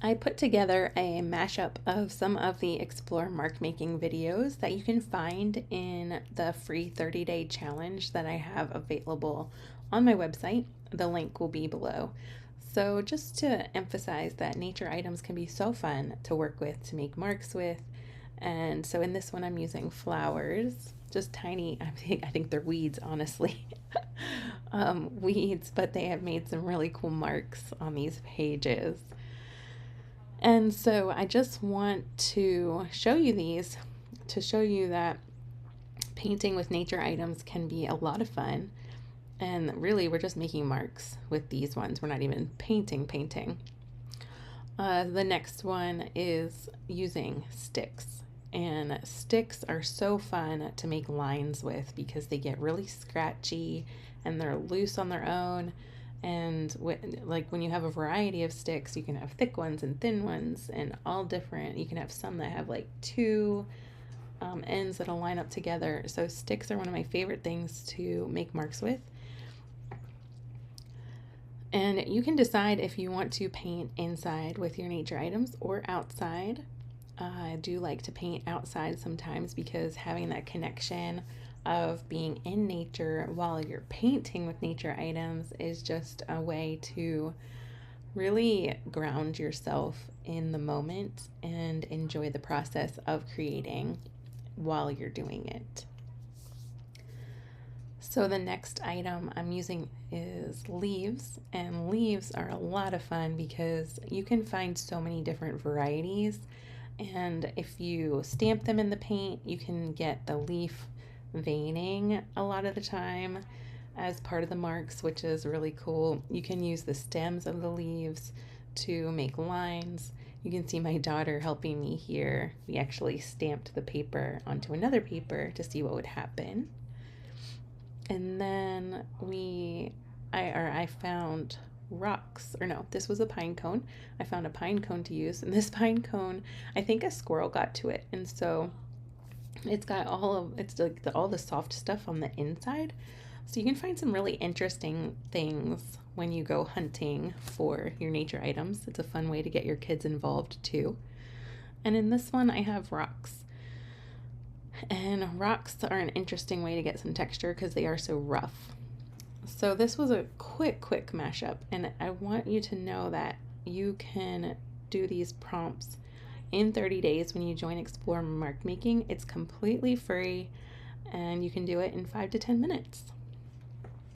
I put together a mashup of some of the Explore Mark Making videos that you can find in the free 30-day challenge that I have available on my website. The link will be below. So just to emphasize that nature items can be so fun to work with, to make marks with. And so in this one, I'm using flowers, just tiny, I think they're weeds, honestly. Weeds, but they have made some really cool marks on these pages. And so I just want to show you these to show you that painting with nature items can be a lot of fun. And really, we're just making marks with these ones. We're not even painting. The next one is using sticks. And sticks are so fun to make lines with because they get really scratchy and they're loose on their own. And when you have a variety of sticks, you can have thick ones and thin ones and all different. You can have some that have like two ends that'll line up together. So sticks are one of my favorite things to make marks with. And you can decide if you want to paint inside with your nature items or outside. I do like to paint outside sometimes because having that connection of being in nature while you're painting with nature items is just a way to really ground yourself in the moment and enjoy the process of creating while you're doing it. So the next item I'm using is leaves, and leaves are a lot of fun because you can find so many different varieties, and if you stamp them in the paint, you can get the leaf veining a lot of the time as part of the marks, which is really cool. You can use the stems of the leaves to make lines. You can see my daughter helping me here. We actually stamped the paper onto another paper to see what would happen. And then I found rocks, or no, this was a pine cone. I found a pine cone to use, and this pine cone, I think a squirrel got to it, and so it's got all the soft stuff on the inside. So you can find some really interesting things when you go hunting for your nature items. It's a fun way to get your kids involved too. And in this one, I have rocks. And rocks are an interesting way to get some texture because they are so rough. So this was a quick mashup, and I want you to know that you can do these prompts in 30 days when you join Explore Mark Making. It's completely free, and you can do it in 5 to 10 minutes.